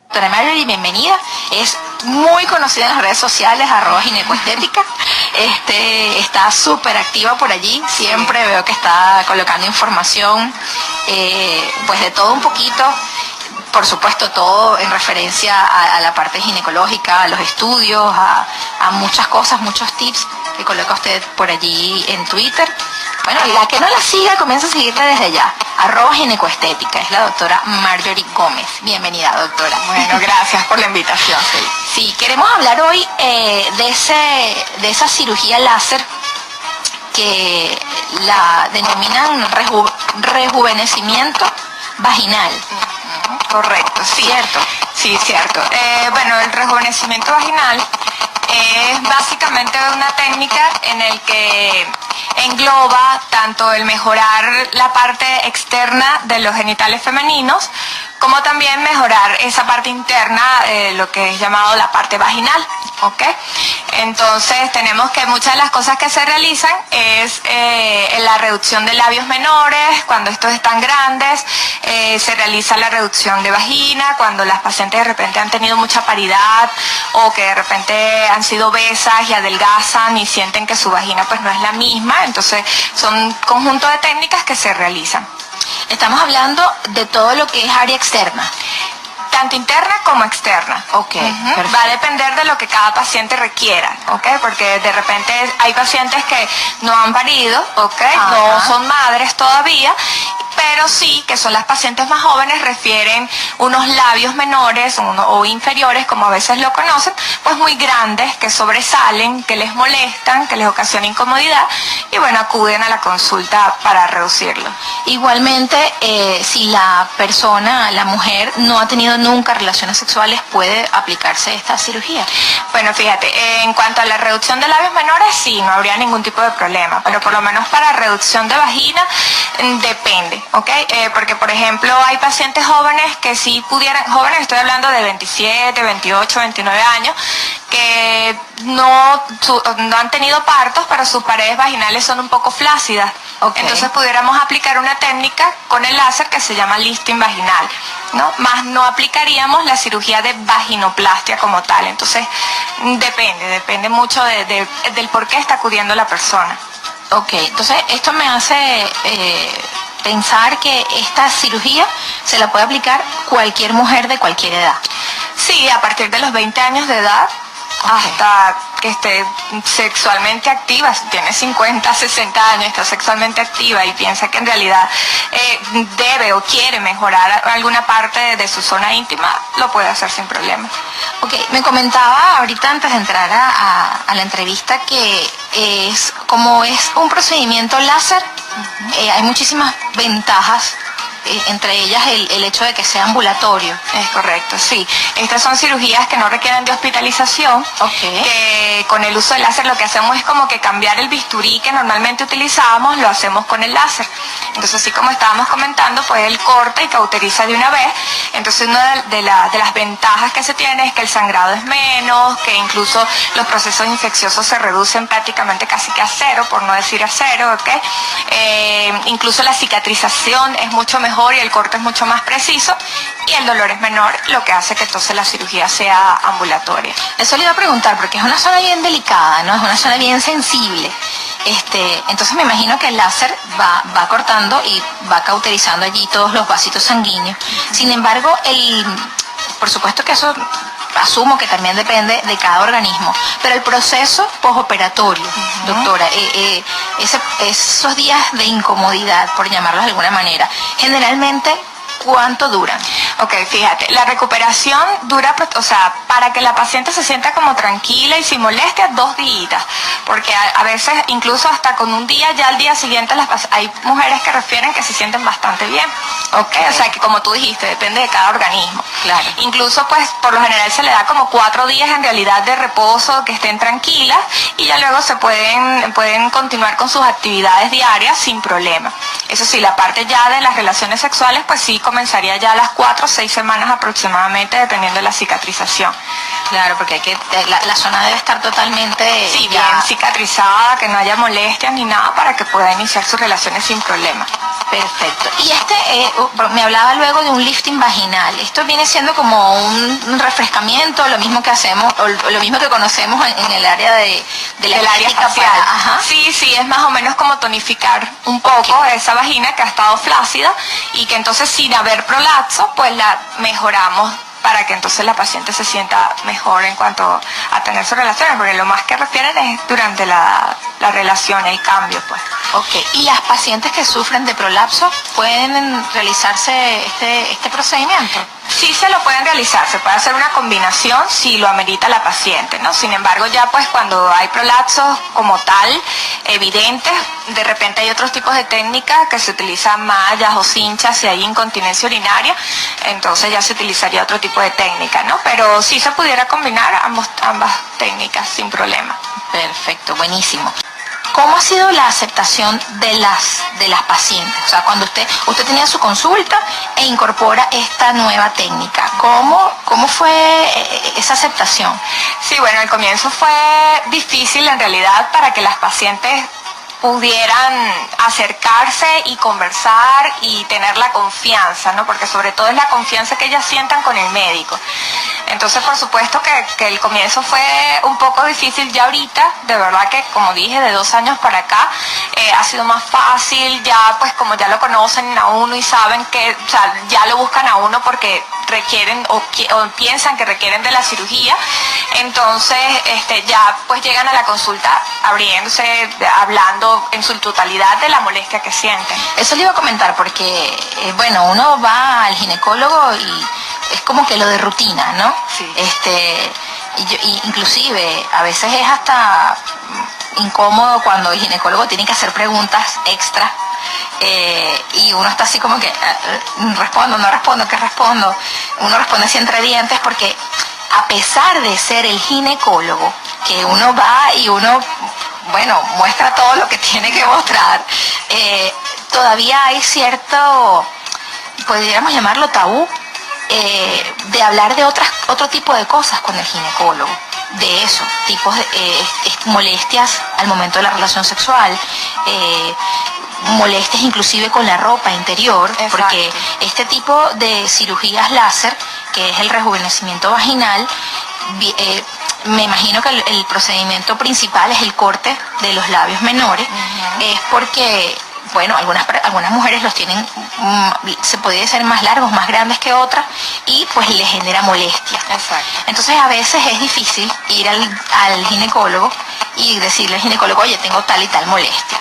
Doctora Marjorie, bienvenida. Es muy conocida en las redes sociales, @ginecoestética. Está súper activa por allí. Siempre veo que está colocando información, pues de todo un poquito. Por supuesto, todo en referencia a la parte ginecológica, a los estudios, a muchas cosas, muchos tips que coloca usted por allí en Twitter. Bueno, la que no la siga, comienza a seguirla desde ya. @ginecoestética. Es la doctora Marjorie Gómez. Bienvenida, doctora. Bueno, gracias por la invitación. Sí, queremos hablar hoy de esa cirugía láser que la denominan rejuvenecimiento vaginal. Correcto, sí. ¿Cierto? Sí, cierto. Bueno, el rejuvenecimiento vaginal es básicamente una técnica en el que engloba tanto el mejorar la parte externa de los genitales femeninos, como también mejorar esa parte interna, lo que es llamado la parte vaginal, ¿ok? Entonces tenemos que muchas de las cosas que se realizan es la reducción de labios menores, cuando estos están grandes, se realiza la reducción de vagina, cuando las pacientes de repente han tenido mucha paridad o que de repente han sido obesas y adelgazan y sienten que su vagina pues no es la misma, entonces son un conjunto de técnicas que se realizan. Estamos hablando de todo lo que es área externa. Tanto interna como externa. Ok, perfecto. Va a depender de lo que cada paciente requiera, ¿ok? Porque de repente hay pacientes que no han parido, ¿ok? Ajá. No son madres todavía, pero sí que son las pacientes más jóvenes, refieren unos labios menores o inferiores, como a veces lo conocen, pues muy grandes, que sobresalen, que les molestan, que les ocasiona incomodidad, y bueno, acuden a la consulta para reducirlo. Igualmente, si la persona, la mujer, no ha tenido nunca relaciones sexuales, ¿puede aplicarse esta cirugía? Bueno, fíjate, en cuanto a la reducción de labios menores, sí, no habría ningún tipo de problema, pero por lo menos para reducción de vagina, depende, ¿ok? Porque, por ejemplo, hay pacientes jóvenes que sí pudieran, jóvenes, estoy hablando de 27, 28, 29 años, que no han tenido partos, pero sus paredes vaginales son un poco flácidas. Okay. Entonces pudiéramos aplicar una técnica con el láser que se llama lifting vaginal, ¿no? Más no aplicaríamos la cirugía de vaginoplastia como tal. Entonces depende mucho del por qué está acudiendo la persona. Ok, entonces esto me hace pensar que esta cirugía se la puede aplicar cualquier mujer de cualquier edad. Sí, a partir de los 20 años de edad, hasta que esté sexualmente activa, si tiene 50, 60 años, está sexualmente activa y piensa que en realidad debe o quiere mejorar alguna parte de su zona íntima, lo puede hacer sin problema. Ok, me comentaba ahorita antes de entrar a la entrevista que como es un procedimiento láser, hay muchísimas ventajas. Entre ellas el hecho de que sea ambulatorio. Es correcto, sí. Estas son cirugías que no requieren de hospitalización, que con el uso del láser lo que hacemos es como que cambiar el bisturí que normalmente utilizábamos, lo hacemos con el láser. Entonces, así como estábamos comentando, pues él corta y cauteriza de una vez. Entonces, una de las ventajas que se tiene es que el sangrado es menos, que incluso los procesos infecciosos se reducen prácticamente casi que a cero, por no decir a cero, ¿ok? Incluso la cicatrización es mucho mejor y el corte es mucho más preciso y el dolor es menor, lo que hace que entonces la cirugía sea ambulatoria. Eso le iba a preguntar porque es una zona bien delicada, ¿no? Es una zona bien sensible. Entonces me imagino que el láser va cortando y va cauterizando allí todos los vasitos sanguíneos. Sin embargo, por supuesto que eso asumo que también depende de cada organismo, pero el proceso posoperatorio, doctora, esos días de incomodidad, por llamarlos de alguna manera, generalmente, ¿cuánto duran? Ok, fíjate, la recuperación dura, o sea, para que la paciente se sienta como tranquila y sin molestias, 2 días, porque a veces incluso hasta con un día, ya al día siguiente hay mujeres que refieren que se sienten bastante bien, ok, o sea que como tú dijiste, depende de cada organismo. Claro. Incluso pues por lo general se le da como 4 días en realidad de reposo, que estén tranquilas y ya luego se pueden continuar con sus actividades diarias sin problema. Eso sí, la parte ya de las relaciones sexuales pues sí comenzaría ya a las 4 o 6 semanas aproximadamente, dependiendo de la cicatrización. Claro, porque hay que, la zona debe estar totalmente... Sí, bien cicatrizada, que no haya molestias ni nada para que pueda iniciar sus relaciones sin problema. Perfecto. Y me hablaba luego de un lifting vaginal. Esto viene siendo como un refrescamiento, lo mismo que hacemos, o lo mismo que conocemos en el área de la área facial. Ajá. Sí, es más o menos como tonificar un poco esa vagina que ha estado flácida y que entonces sin haber prolapso, pues la mejoramos para que entonces la paciente se sienta mejor en cuanto a tener sus relaciones, porque lo más que refieren es durante la relación, el cambio, pues. Ok, ¿y las pacientes que sufren de prolapso pueden realizarse este procedimiento? Sí se lo pueden realizar, se puede hacer una combinación si lo amerita la paciente, ¿no? Sin embargo, ya pues cuando hay prolapsos como tal, evidentes, de repente hay otros tipos de técnicas que se utilizan mallas o cinchas si hay incontinencia urinaria, entonces ya se utilizaría otro tipo de técnica, ¿no? Pero sí se pudiera combinar ambas técnicas sin problema. Perfecto, buenísimo. ¿Cómo ha sido la aceptación de las pacientes? O sea, cuando usted tenía su consulta e incorpora esta nueva técnica, ¿cómo fue esa aceptación? Sí, bueno, al comienzo fue difícil en realidad para que las pacientes pudieran acercarse y conversar y tener la confianza, ¿no? Porque sobre todo es la confianza que ellas sientan con el médico. Entonces, por supuesto que el comienzo fue un poco difícil. Ya ahorita, de verdad que, como dije, de 2 años para acá, ha sido más fácil. Ya, pues, como ya lo conocen a uno y saben que, o sea, ya lo buscan a uno porque requieren o piensan que requieren de la cirugía. Entonces, ya, pues, llegan a la consulta abriéndose, hablando en su totalidad de la molestia que sienten. Eso le iba a comentar porque, bueno, uno va al ginecólogo y es como que lo de rutina, ¿no? Sí. Y inclusive a veces es hasta incómodo cuando el ginecólogo tiene que hacer preguntas extra y uno está así como que respondo, no respondo, ¿qué respondo? Uno responde así entre dientes porque a pesar de ser el ginecólogo, que uno va y uno, bueno, muestra todo lo que tiene que mostrar, todavía hay cierto, podríamos llamarlo tabú, de hablar de otro tipo de cosas con el ginecólogo, de eso, tipos de molestias al momento de la relación sexual, molestias inclusive con la ropa interior. Exacto. Porque este tipo de cirugías láser, que es el rejuvenecimiento vaginal, me imagino que el procedimiento principal es el corte de los labios menores. Uh-huh. Es porque, bueno, algunas mujeres los tienen, se puede ser más largos, más grandes que otras, y pues les genera molestia. Exacto. Entonces a veces es difícil ir al ginecólogo y decirle al ginecólogo, oye, tengo tal y tal molestia.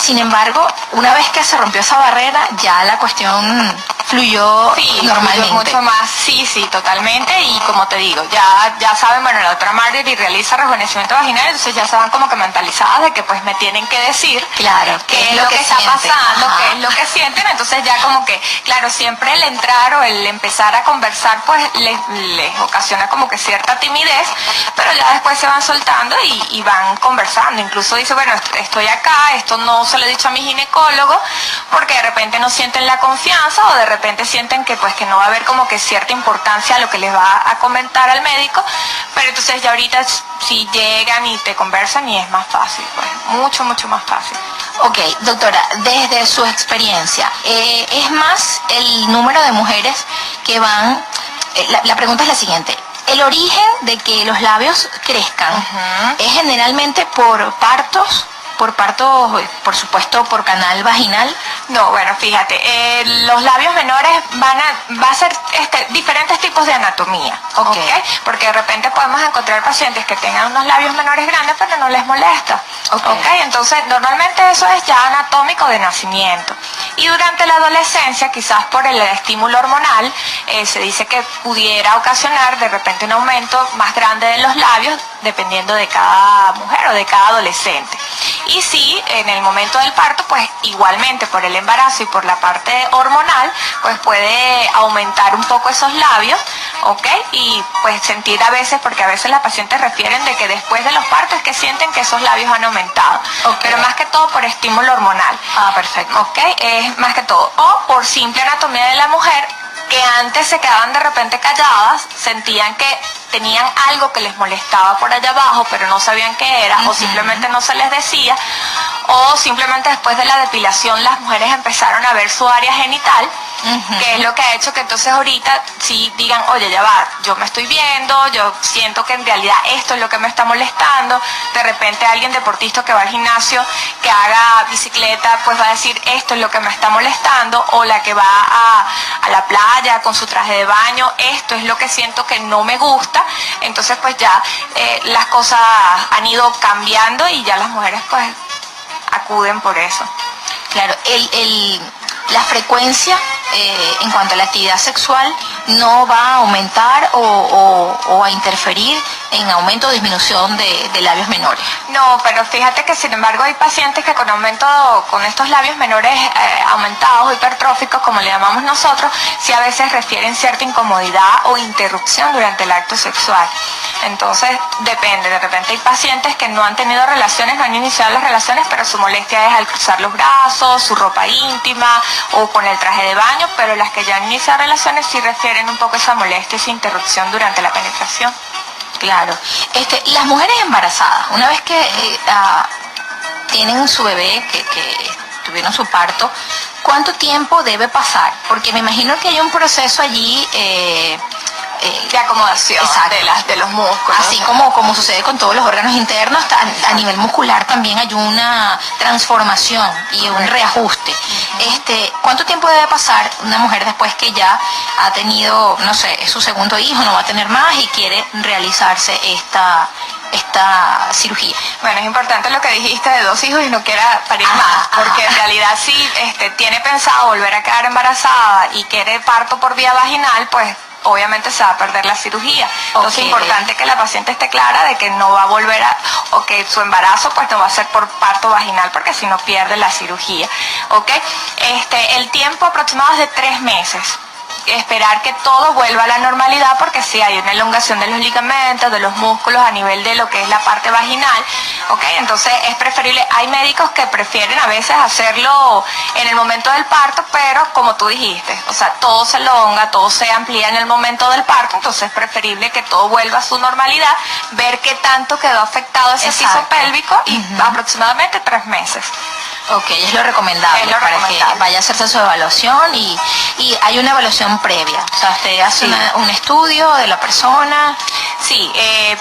Sin embargo, una vez que se rompió esa barrera, ya la cuestión fluyó normalmente. Fluyó mucho más, sí, totalmente. Y como te digo, ya saben, bueno, la doctora Marjorie realiza rejuvenecimiento vaginal, entonces ya se van como que mentalizadas de que pues me tienen que decir, claro, qué es lo que está pasando, qué es lo que sienten. Entonces ya como que, claro, siempre el entrar o el empezar a conversar pues les ocasiona como que cierta timidez, pero ya después se van soltando y van conversando. Incluso dice, bueno, estoy acá, esto no se lo he dicho a mi ginecólogo, porque de repente no sienten la confianza o de repente sienten que pues que no va a haber como que cierta importancia a lo que les va a comentar al médico, pero entonces ya ahorita sí llegan y te conversan y es más fácil, pues mucho más fácil. Ok, doctora, desde su experiencia, ¿es más el número de mujeres que van, la pregunta es la siguiente, el origen de que los labios crezcan, uh-huh, es generalmente por partos, por supuesto, por canal vaginal? No, bueno, fíjate, los labios menores va a ser diferentes tipos de anatomía, ¿okay? Porque de repente podemos encontrar pacientes que tengan unos labios menores grandes, pero no les molesta, ¿okay? Entonces, normalmente eso es ya anatómico de nacimiento. Y durante la adolescencia, quizás por el estímulo hormonal, se dice que pudiera ocasionar de repente un aumento más grande de los labios, dependiendo de cada mujer o de cada adolescente. Y sí, en el momento del parto, pues igualmente por el embarazo y por la parte hormonal, pues puede aumentar un poco esos labios, ¿ok? Y pues sentir a veces, porque a veces las pacientes refieren de que después de los partos es que sienten que esos labios han aumentado, okay, pero más que todo por estímulo hormonal. Ah, perfecto. ¿Ok? Es más que todo. O por simple anatomía de la mujer, que antes se quedaban de repente calladas, sentían que tenían algo que les molestaba por allá abajo, pero no sabían qué era, o simplemente no se les decía, o simplemente después de la depilación las mujeres empezaron a ver su área genital, que es lo que ha hecho que entonces ahorita sí digan, oye, ya va, yo me estoy viendo, yo siento que en realidad esto es lo que me está molestando. De repente alguien deportista que va al gimnasio, que haga bicicleta, pues va a decir, esto es lo que me está molestando, o la que va a la playa con su traje de baño, esto es lo que siento que no me gusta. Entonces pues ya las cosas han ido cambiando y ya las mujeres pues acuden por eso. Claro, la frecuencia en cuanto a la actividad sexual no va a aumentar o a interferir en aumento o disminución de labios menores. No, pero fíjate que sin embargo hay pacientes que con estos labios menores aumentados, hipertróficos, como le llamamos nosotros, sí a veces refieren cierta incomodidad o interrupción durante el acto sexual. Entonces depende, de repente hay pacientes que no han tenido relaciones, no han iniciado las relaciones, pero su molestia es al cruzar los brazos, su ropa íntima o con el traje de baño, pero las que ya han iniciado relaciones sí refieren un poco esa molestia, esa interrupción durante la penetración. Claro. Las mujeres embarazadas, una vez que tienen su bebé, que tuvieron su parto, ¿cuánto tiempo debe pasar? Porque me imagino que hay un proceso allí de acomodación de los músculos. Así como sucede con todos los órganos internos, a nivel muscular también hay una transformación y un reajuste. ¿Cuánto tiempo debe pasar una mujer después que ya ha tenido, no sé, es su segundo hijo, no va a tener más y quiere realizarse esta cirugía? Bueno, es importante lo que dijiste de 2 hijos y no quiera parir más, porque en realidad si tiene pensado volver a quedar embarazada y quiere parto por vía vaginal, pues obviamente se va a perder la cirugía. Entonces es importante que la paciente esté clara de que no va a volver o que su embarazo pues no va a ser por parto vaginal, porque si no pierde la cirugía. ¿Ok? El tiempo aproximado es de 3 meses. Esperar que todo vuelva a la normalidad, porque sí hay una elongación de los ligamentos, de los músculos a nivel de lo que es la parte vaginal, ¿ok? Entonces es preferible, hay médicos que prefieren a veces hacerlo en el momento del parto, pero como tú dijiste, o sea, todo se elonga, todo se amplía en el momento del parto, entonces es preferible que todo vuelva a su normalidad, ver qué tanto quedó afectado ese piso pélvico y aproximadamente 3 meses. Ok, es lo recomendable, para que vaya a hacerse su evaluación y hay una evaluación previa. O sea, usted hace un estudio de la persona. Sí,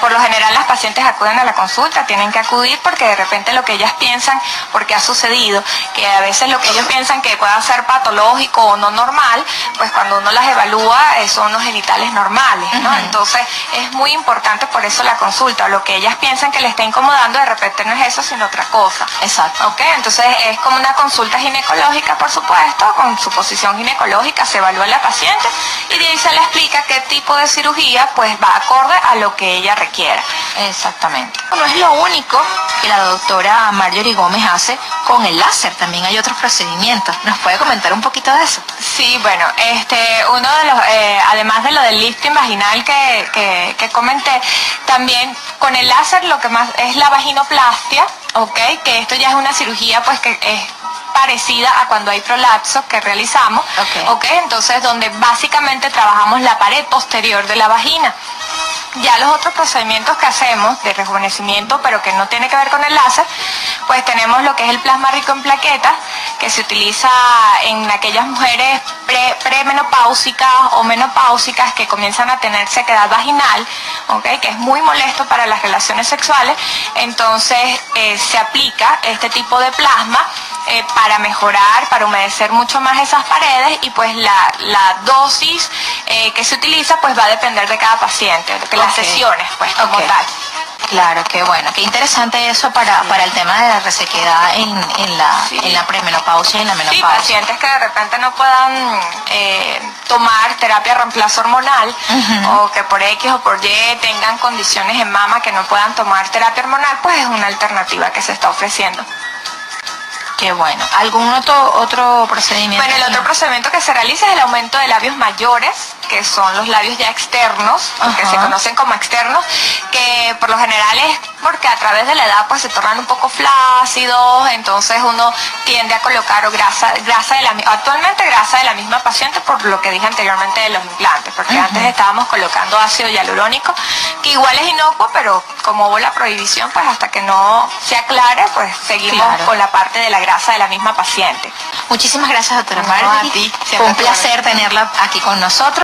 por lo general las pacientes acuden a la consulta, tienen que acudir porque de repente lo que ellas piensan, porque ha sucedido, que a veces lo que ellos piensan que pueda ser patológico o no normal, pues cuando uno las evalúa son unos genitales normales, ¿no? Entonces es muy importante por eso la consulta. Lo que ellas piensan que le está incomodando de repente no es eso, sino otra cosa. Exacto. ¿Ok? Entonces es como una consulta ginecológica, por supuesto, con su posición ginecológica, se evalúa la paciente y de ahí se le explica qué tipo de cirugía pues va acorde a lo que ella requiera. Exactamente. No es lo único que la doctora Marjorie Gómez hace con el láser, también hay otros procedimientos. ¿Nos puede comentar un poquito de eso? Sí, bueno, uno de los, además de lo del lifting vaginal que comenté, también con el láser lo que más es la vaginoplastia, ¿ok? Que esto ya es una cirugía pues que es parecida a cuando hay prolapso que realizamos, ¿ok? Entonces donde básicamente trabajamos la pared posterior de la vagina. Ya los otros procedimientos que hacemos de rejuvenecimiento, pero que no tiene que ver con el láser, pues tenemos lo que es el plasma rico en plaquetas, que se utiliza en aquellas mujeres premenopáusicas o menopáusicas que comienzan a tener sequedad vaginal, ¿okay? Que es muy molesto para las relaciones sexuales. Entonces se aplica este tipo de plasma para mejorar, para humedecer mucho más esas paredes, y pues la dosis que se utiliza pues va a depender de cada paciente, de las sesiones pues como tal. Claro, qué bueno, qué interesante eso para el tema de la resequedad en la premenopausia y en la menopausia. Sí, pacientes que de repente no puedan tomar terapia reemplazo hormonal, o que por X o por Y tengan condiciones en mama que no puedan tomar terapia hormonal, pues es una alternativa que se está ofreciendo. Qué bueno. ¿Algún otro procedimiento? Bueno, el otro procedimiento que se realiza es el aumento de labios mayores, que son los labios ya externos, que se conocen como externos, que por lo general es porque a través de la edad pues se tornan un poco flácidos, entonces uno tiende a colocar actualmente grasa de la misma paciente, por lo que dije anteriormente de los implantes, porque antes estábamos colocando ácido hialurónico, que igual es inocuo, pero como hubo la prohibición, pues hasta que no se aclare, pues seguimos con la parte de la grasa de la misma paciente. Muchísimas gracias, doctora No, Marjorie. a ti. Fue un placer tenerla aquí con nosotros.